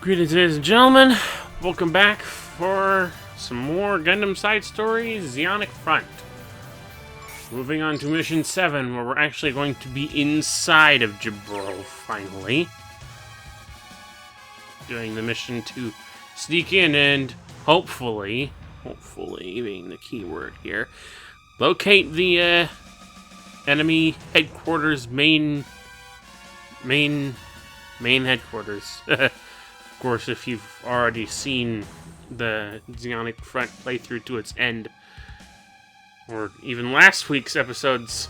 Greetings, ladies and gentlemen. Welcome back for some more Gundam side stories, Zionic Front. Moving on to Mission 7, where we're actually going to be inside of Jboro, finally. Doing the mission to sneak in and hopefully being the key word here, locate the enemy headquarters main headquarters. Of course, if you've already seen the Zionic Front playthrough to its end, or even last week's episodes,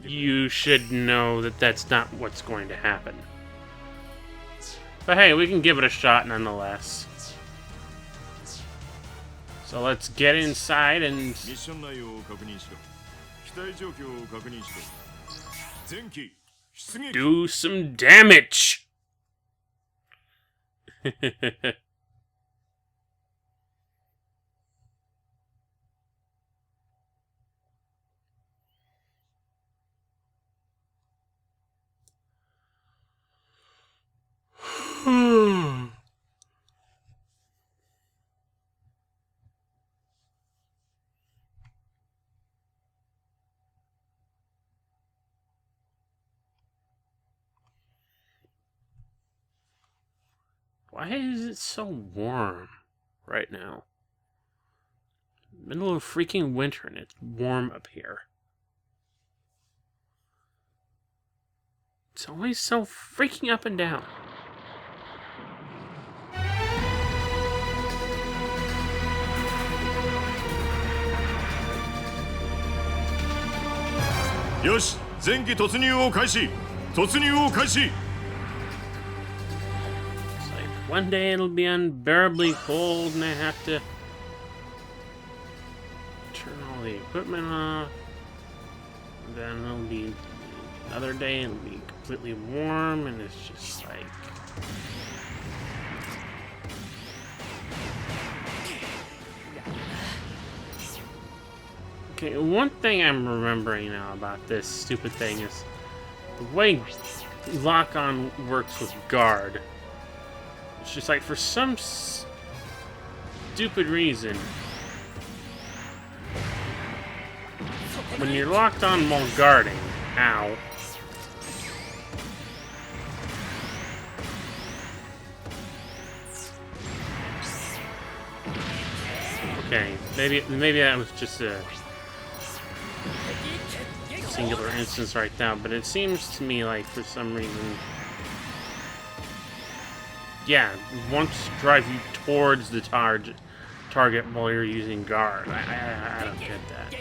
you should know that that's not what's going to happen. But hey, we can give it a shot nonetheless. So let's get inside and do some damage! Why is it so warm right now? Middle of freaking winter and it's warm up here. It's always so freaking up and down. Yoshi, 前期突入を開始。突入を開始。 One day it'll be unbearably cold and I have to turn all the equipment off. Then it'll be another day and it'll be completely warm and it's just like... Okay, one thing I'm remembering now about this stupid thing is the way lock-on works with guard. It's just like, for some stupid reason, when you're locked on while guarding, ow. Okay, maybe that was just a singular instance right now, but it seems to me like for some reason, yeah, wants to drive you towards the target while you're using guard. I don't get that.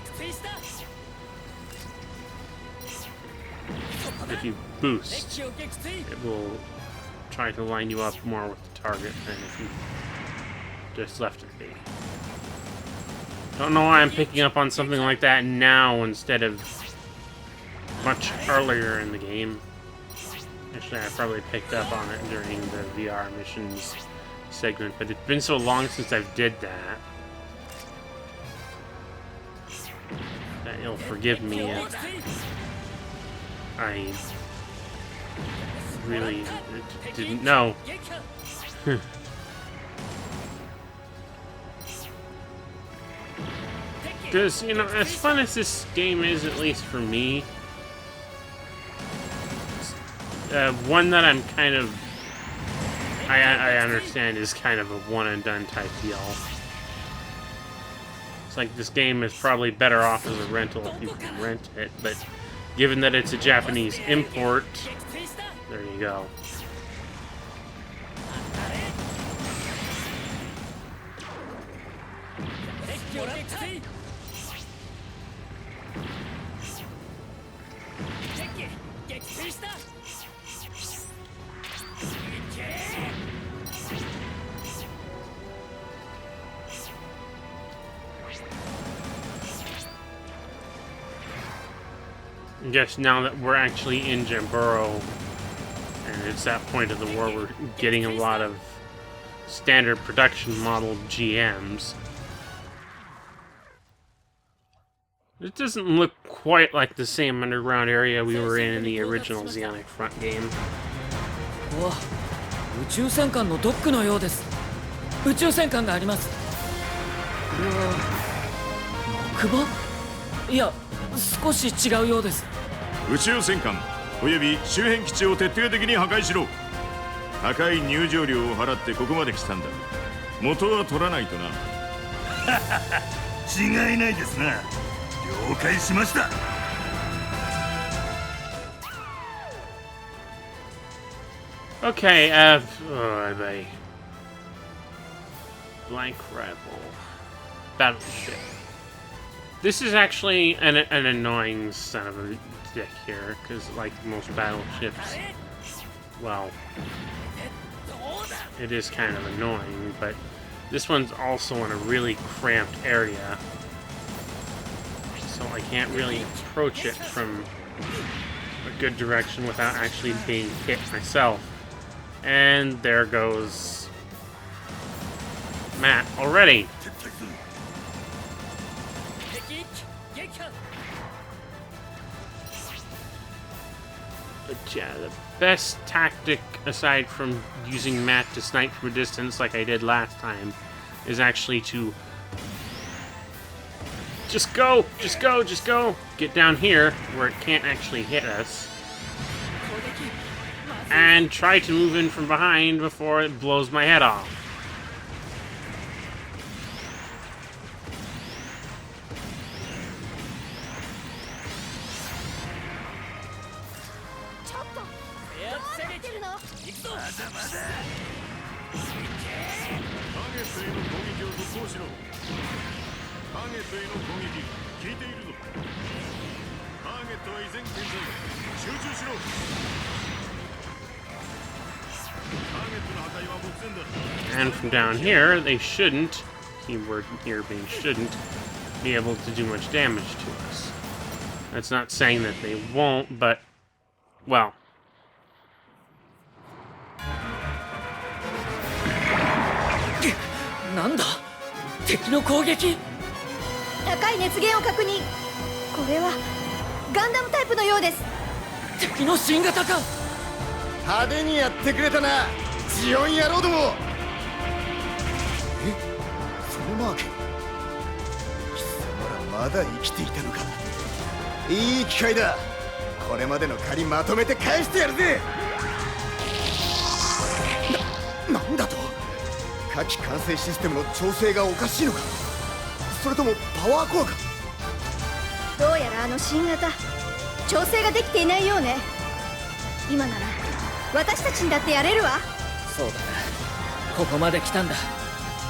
If you boost, it will try to line you up more with the target than if you just left it be. Don't know why I'm picking up on something like that now instead of much earlier in the game. Actually, I probably picked up on it during the VR missions segment, but it's been so long since I did that you'll forgive me if I really didn't know. Because, you know, as fun as this game is, at least for me, one that I'm kind of... I understand is kind of a one-and-done type deal. It's like this game is probably better off as a rental if you can rent it, but given that it's a Japanese import, there you go. I guess now that we're actually in Jboro, and it's that point of the war, we're getting a lot of standard production model GMs. It doesn't look quite like the same underground area we were in the original Zionic Front game. 宇宙戦艦のドックのようです。宇宙戦艦があります。これは木馬？いや、少し違うようです。宇宙戦艦および周辺基地を徹底的に破壊しろ。高い入場料を払ってここまで来たんだ。元は取らないとな。違いないですな。了解しました。Okay, blank rival battleship. This is actually an annoying son of a dick here, because like most battleships, well, it is kind of annoying, but this one's also in a really cramped area, so I can't really approach it from a good direction without actually being hit myself. And there goes Matt already. But yeah, the best tactic, aside from using Matt to snipe from a distance like I did last time, is actually to just go! Get down here, where it can't actually hit us. And try to move in from behind before it blows my head off. And from down here, they shouldn't, keyword here being shouldn't, be able to do much damage to us. That's not saying that they won't, but, well. Nanda? 敵の攻撃? 高い熱源を確認。これはガンダムタイプのようです。敵の新型か。派手にやってくれたな、ジオン野郎ども。そのマーク、貴様らまだ生きていたのか。いい機会だ。これまでの借りまとめて返してやるぜ。なんだと。火器管制システムの調整がおかしいのか、それともパワーコアか。どうやらあの新型調整ができていないようね。今なら私たちにだってやれるわ。そうだな、ここまで来たんだ。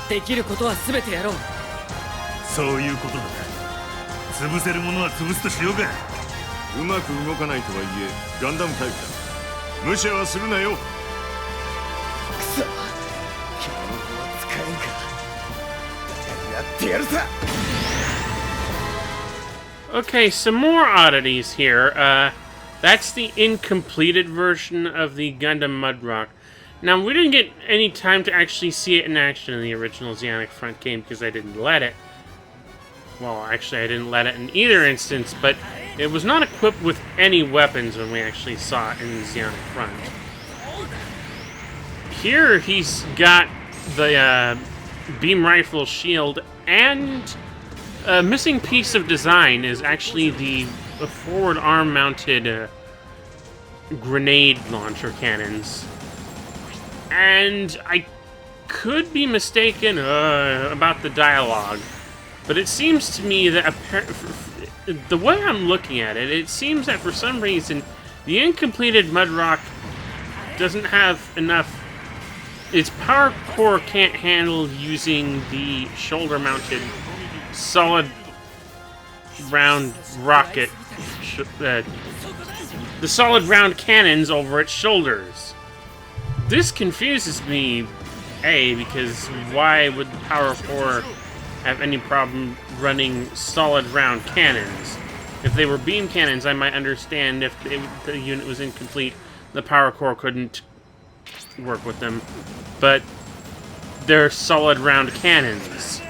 できることは全てやろう。そういうことだな。潰せるものは潰すとしようか。うまく動かないとはいえガンダムタイプだ。無視はするなよ。くそ、今日の子は使えんか。だからやってやるさ。Okay, some more oddities here. That's the incompleted version of the Gundam Mudrock. Now, we didn't get any time to actually see it in action in the original Zeonic Front game because I didn't let it. Well, actually, I didn't let it in either instance, but it was not equipped with any weapons when we actually saw it in the Zeonic Front. Here, he's got the beam rifle shield, and a missing piece of design is actually the forward arm-mounted grenade launcher cannons. And I could be mistaken about the dialogue, but it seems to me that the way I'm looking at it, it seems that for some reason the incompleted Mudrock doesn't have enough. Its power core can't handle using the shoulder-mounted solid round rocket, the solid round cannons over its shoulders. This confuses me, A, because why would the power core have any problem running solid round cannons? If they were beam cannons, I might understand if the unit was incomplete, the power core couldn't work with them. But they're solid round cannons.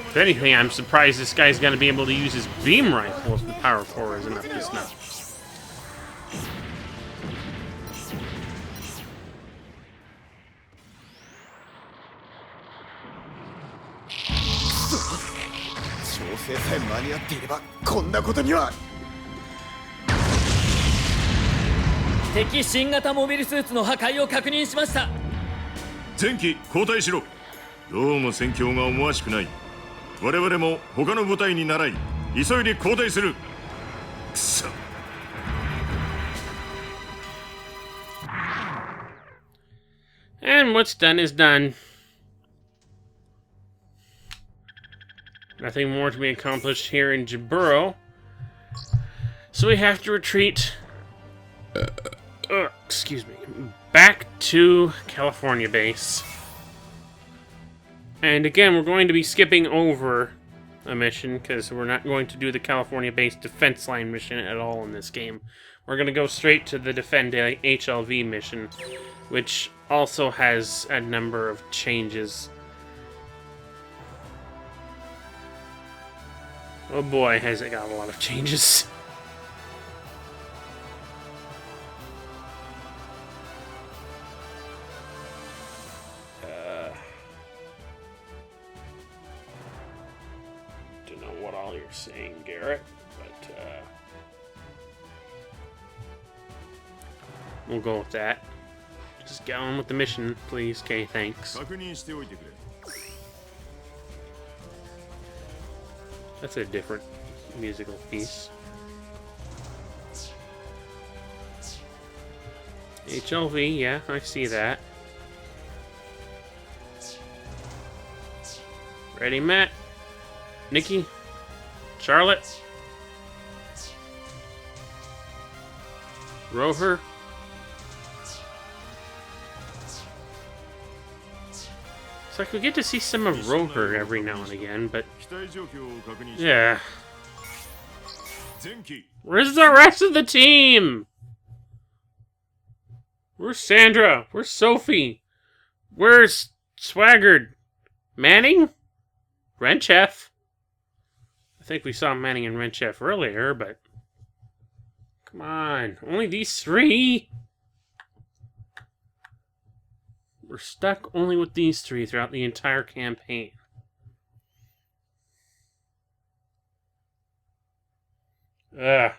If anything, I'm surprised this guy's going to be able to use his beam rifle if the power core isn't up to snuff. 成さえ間に合っていればこんなことには。敵新型モビルスーツの破壊を確認しました。前期交代しろ。どうも戦況が思わしくない。我々も他の部隊に倣い急いで交代する。くそ。And what's done is done. Nothing more to be accomplished here in Jboro. So we have to retreat, excuse me, back to California base. And again, we're going to be skipping over a mission because we're not going to do the California base defense line mission at all in this game. We're going to go straight to the Defend HLV mission, which also has a number of changes. Oh boy, has it got a lot of changes. Don't know what all you're saying, Garrett, but we'll go with that. Just get on with the mission, please. Okay, thanks. 確認しておいてくれ。 That's a different musical piece. HLV, yeah, I see that. Ready, Matt? Nikki? Charlotte? Rover? It's like we get to see some of Rover every now and again, but 機体状況を確認しろ。 yeah. 前期 Where's the rest of the team? Where's Sandra? Where's Sophie? Where's Swaggard? Manning? Renchef? I think we saw Manning and Renchef earlier, but... Come on. Only these three? We're stuck only with these three throughout the entire campaign. Ugh.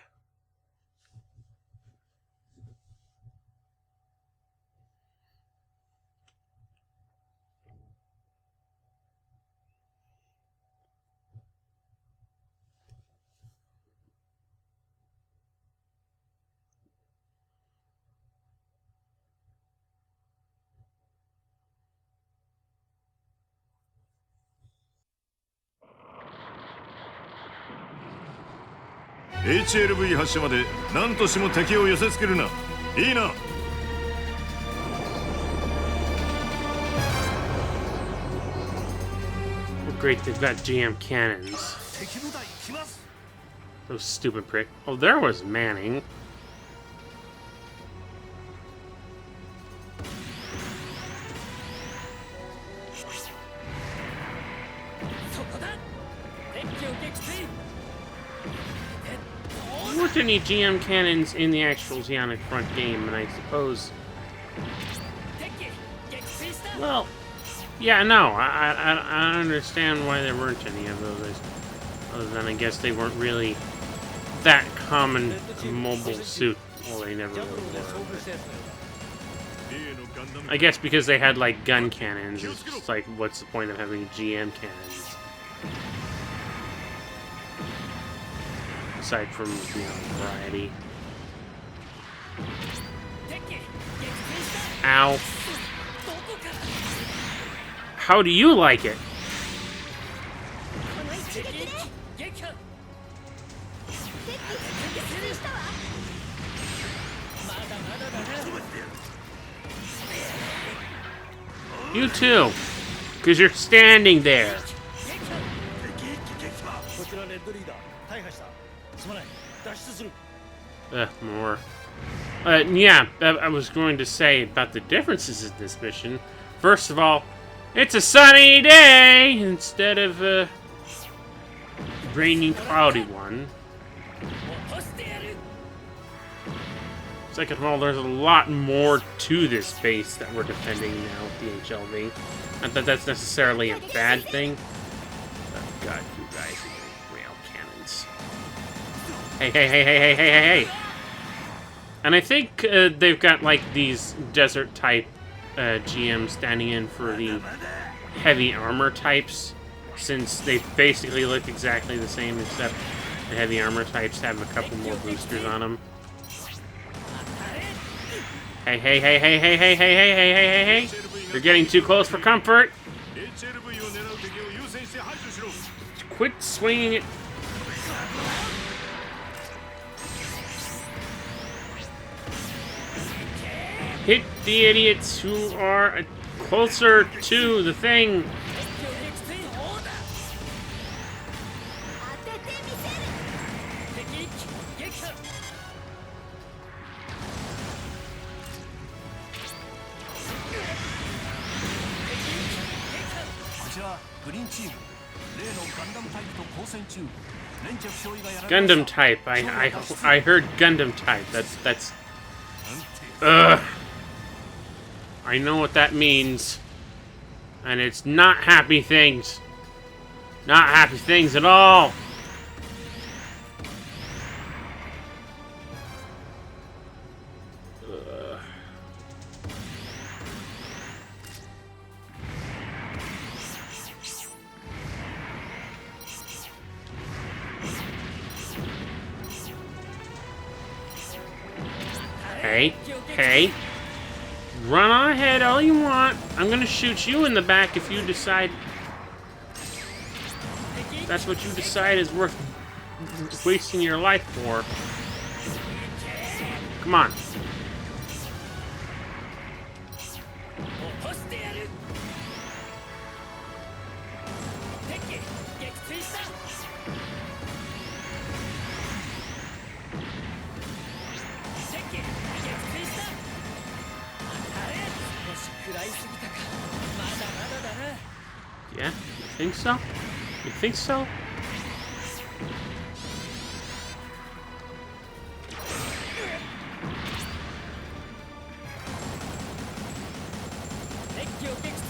HLV 発射まで何としても敵を寄せつけるな。いいな。 Oh, great, they've got GM cannons. Those stupid prick. Oh, there was Manning. There weren't any GM cannons in the actual Xeonic Front game, and I suppose... Well, yeah, no, I understand why there weren't any of those. Other than I guess they weren't really that common mobile suit. Well, they never really were. I guess because they had, like, gun cannons, it's just like, what's the point of having GM cannons? Aside from, you know, variety. Ow. How do you like it? You too, because you're standing there. More. Yeah, I was going to say about the differences in this mission. First of all, it's a sunny day instead of a rainy, cloudy one. Second of all, there's a lot more to this base that we're defending now with the HLV. Not that that's necessarily a bad thing. Oh god, you guys are getting Hey. And I think they've got like these desert type GMs standing in for the heavy armor types, since they basically look exactly the same, except the heavy armor types have a couple more boosters on them. Hey. You're getting too close for comfort. Quit swinging it. Hit the idiots who are closer to the thing. Gundam type. I heard Gundam type. That's. Ugh. I know what that means, and it's not happy things. Not happy things at all. Hey. Run on ahead all you want. I'm gonna shoot you in the back if you decide that's what you decide is worth wasting your life for. Come on. Yeah? You think so? You think so?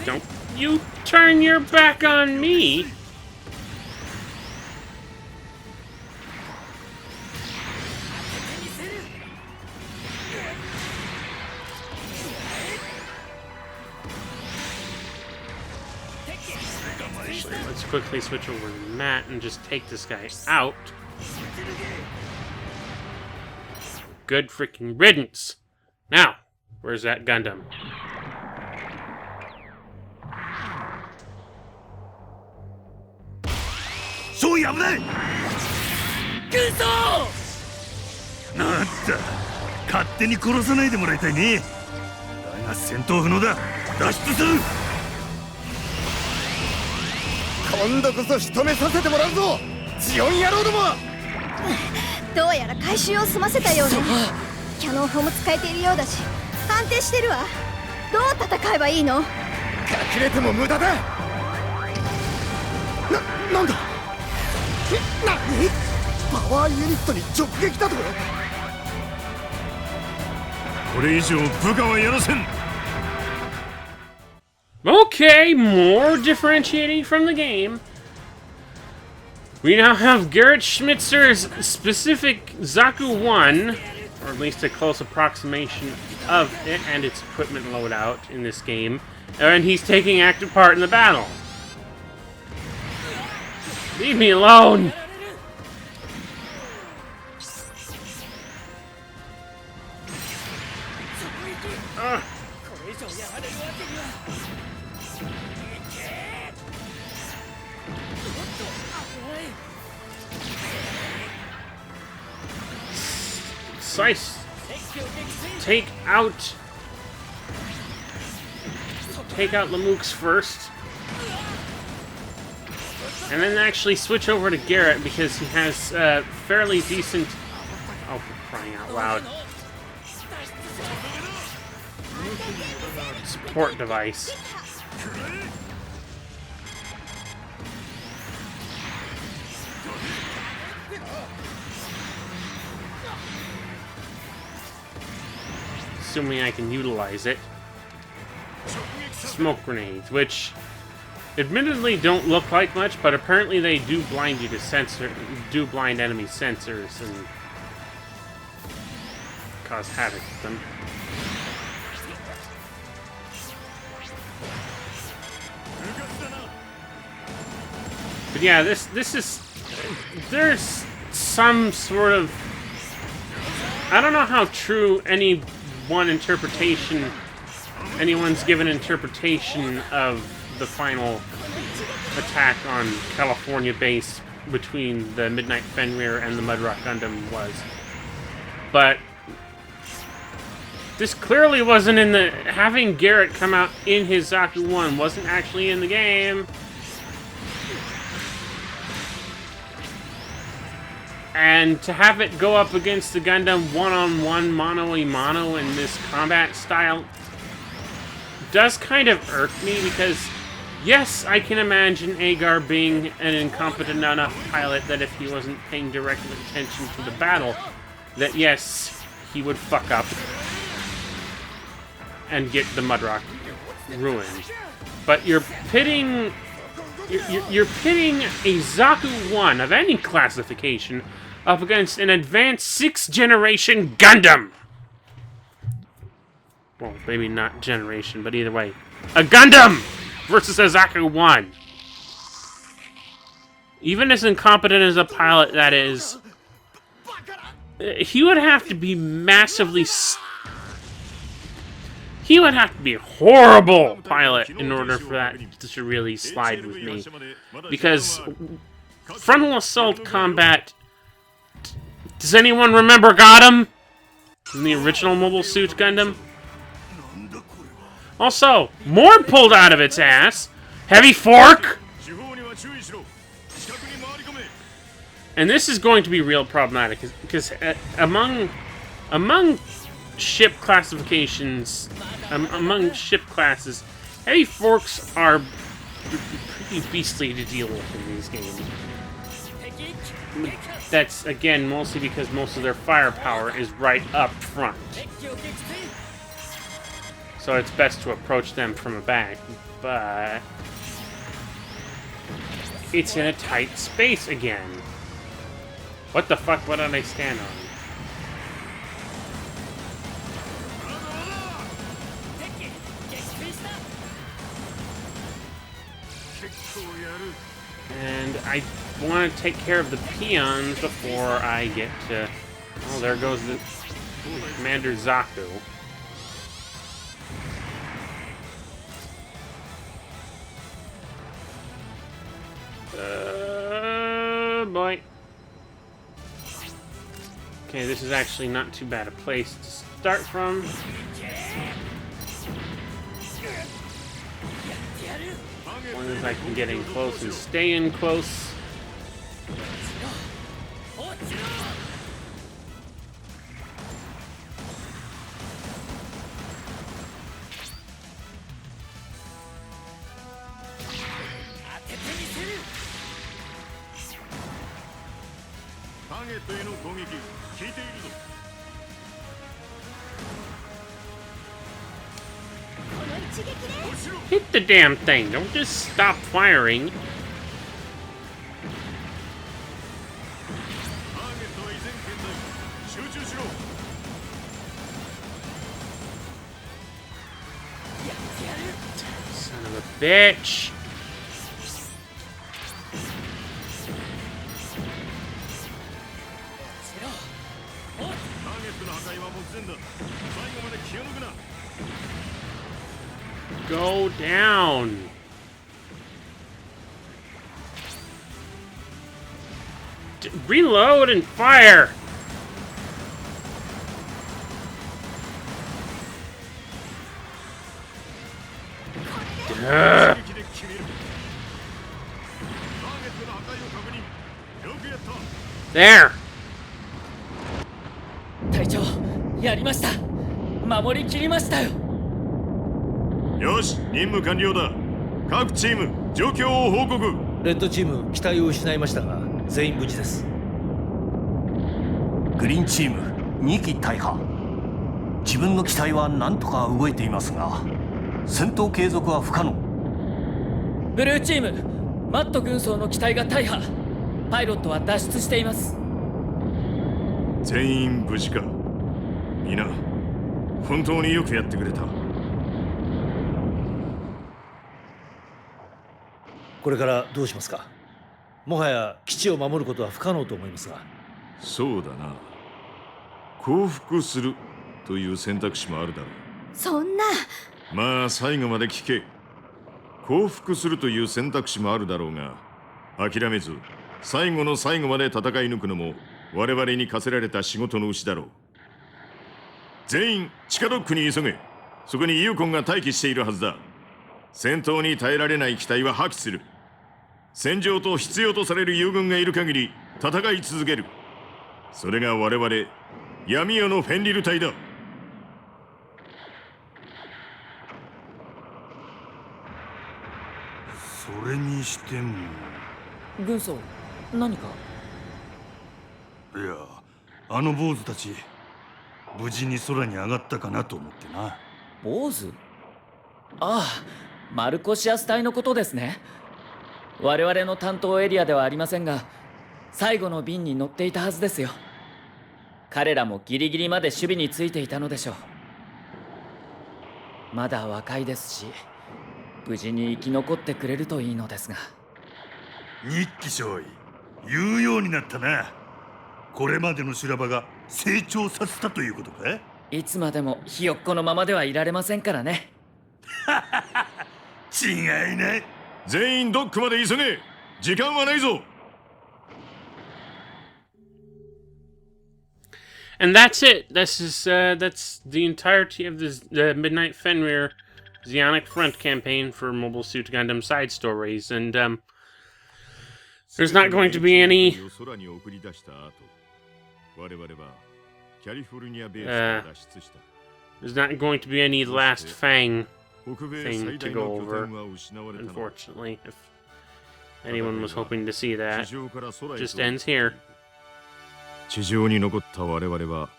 Don't you turn your back on me! Let's quickly switch over to Matt and just take this guy out. Good freaking riddance. Now, where's that Gundam? Soやぶない。なんだ、勝手に殺さないでもらいたいね。だが戦闘不能だ。脱出する。今度こそ仕留めさせてもらうぞ、ジオン野郎ども。どうやら回収を済ませたようね。キャノン砲も使えているようだし、安定してるわ。どう戦えばいいの？隠れても無駄だ。なんだ？何？パワーユニットに直撃だと？これ以上部下はやらせん。Okay, more differentiating from the game. We now have Garrett Schmitzer's specific Zaku 1, or at least a close approximation of it and its equipment loadout in this game, and he's taking active part in the battle. Leave me alone! Slice. Take out Lamuk's first, and then actually switch over to Garrett because he has fairly decent. Oh, for crying out loud! Support device. Assuming I can utilize it. Smoke grenades, which admittedly don't look like much, but apparently they do blind you to blind enemy sensors and cause havoc with them. But yeah, this is... There's some sort of... I don't know how true anyone's given interpretation of the final attack on California base between the Midnight Fenrir and the Mudrock Gundam was. But this clearly wasn't in the... Having Garrett come out in his Zaku 1 wasn't actually in the game. And to have it go up against the Gundam one-on-one, mano-a-mano in this combat style does kind of irk me, because yes, I can imagine Agar being an incompetent enough pilot that if he wasn't paying direct attention to the battle, that yes, he would fuck up and get the Mudrock ruined. But you're pitting a Zaku 1 of any classification up against an advanced 6th generation Gundam! Well, maybe not generation, but either way. A Gundam versus a Zaku 1! Even as incompetent as a pilot that is, he would have to be massively... He would have to be a horrible pilot in order for that to really slide with me. Because frontal assault combat... Does anyone remember Gundam? In the original Mobile Suit Gundam? Also, more pulled out of its ass. Heavy fork! And this is going to be real problematic, because among ship classifications, among ship classes, heavy forks are pretty beastly to deal with in these games. That's, again, mostly because most of their firepower is right up front. So it's best to approach them from the back, but it's in a tight space again. What the fuck, what did I stand on? And I want to take care of the peons before I get to... Oh, there goes the Commander Zaku. Boy. Okay, this is actually not too bad a place to start from. As long as I can get in close and stay in close. Hit the damn thing, don't just stop firing. Son of a bitch. Go down. Reload and fire. Duh. There. 隊長、やりました。守りきりましたよ。よし、任務完了だ。各チーム、状況を報告。レッドチーム、機体を失いましたが、全員無事です。グリーンチーム、2機大破。自分の機体は何とか動いていますが、戦闘継続は不可能。ブルーチーム、マット軍曹の機体が大破。パイロットは脱出しています。全員無事か。皆本当によくやってくれた。これからどうしますか？もはや基地を守ることは不可能と思いますが。そうだな。降伏するという選択肢もあるだろう。そんな。まあ最後まで聞け。降伏するという選択肢もあるだろうが、諦めず最後の最後まで戦い抜くのも我々に課せられた仕事のうちだろう。全員地下ドックに急げ。そこにユーコンが待機しているはずだ。戦闘に耐えられない機体は破棄する。戦場と必要とされる友軍がいる限り戦い続ける。それが我々闇夜のフェンリル隊だ。それにしても、軍曹、何か？いや、あの坊主たち無事に空に上がったかなと思ってな。坊主？ああ、マルコシアス隊のことですね。我々の担当エリアではありませんが、最後の便に乗っていたはずですよ。彼らもギリギリまで守備についていたのでしょう。まだ若いですし、無事に生き残ってくれるといいのですが。日記少尉、言うようになったな。これまでの修羅場が成長させたということか？いつまでもひよっこのままではいられませんからね。違いない。全員ドックまで急げ。時間はないぞ。And that's it. That's the entirety of this Midnight Fenrir Zionic Front campaign for Mobile Suit Gundam side stories, and there's not going to be any there's not going to be any last Fang thing to go over, unfortunately. If anyone was hoping to see that, just ends here. 地上に残った我々は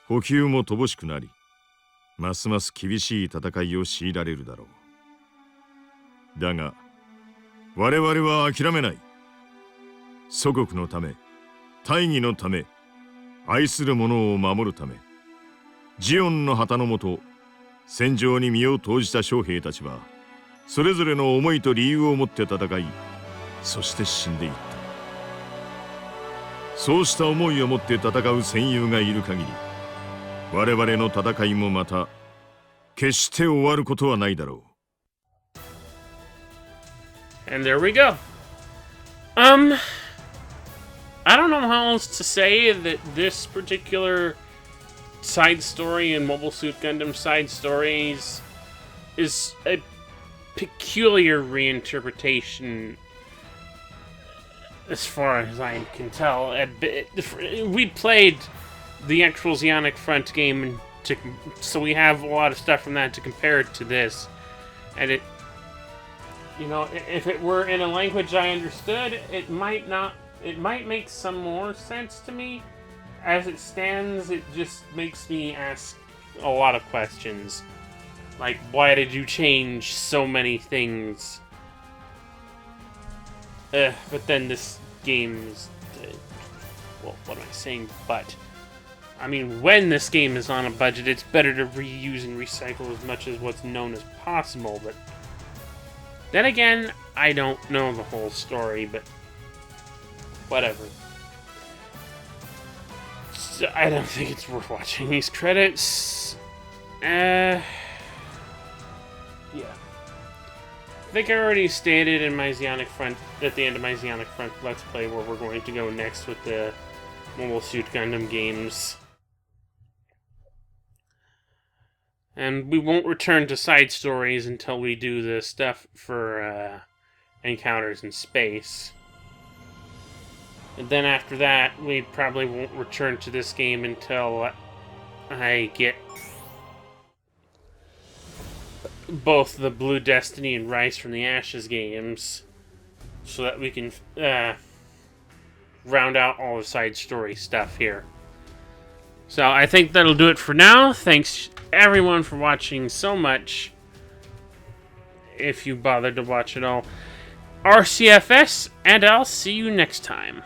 補給も乏しくなり、ますます厳しい戦いを強いられるだろう。だが我々は諦めない。祖国のため、大義のため、愛する者を守るため、ジオンの旗のもと戦場に身を投じた将兵たちはそれぞれの思いと理由を持って戦い、そして死んでいった。そうした思いを持って戦う戦友がいる限り、我々の戦いもまた決して終わることはないだろう。 And there we go. I don't know how else to say that this particular side story in Mobile Suit Gundam side stories is a peculiar reinterpretation, as far as I can tell. We played the actual Zionic Front game, so we have a lot of stuff from that to compare it to this. And it, you know, if it were in a language I understood, it might make some more sense to me. As it stands, it just makes me ask a lot of questions. Like, why did you change so many things? But then this game is... well, what am I saying? But... I mean, when this game is on a budget, it's better to reuse and recycle as much as what's known as possible, but... then again, I don't know the whole story, but... whatever. So, I don't think it's worth watching these credits. Yeah. I think I already stated in my Zionic Front, at the end of my Zionic Front Let's Play, where we're going to go next with the Mobile Suit Gundam games. And we won't return to side stories until we do the stuff for encounters in space. And then after that, we probably won't return to this game until I get both the Blue Destiny and Rise from the Ashes games, so that we can round out all the side story stuff here. So I think that'll do it for now. Thanks everyone for watching so much, if you bothered to watch it all. RCFS, and I'll see you next time.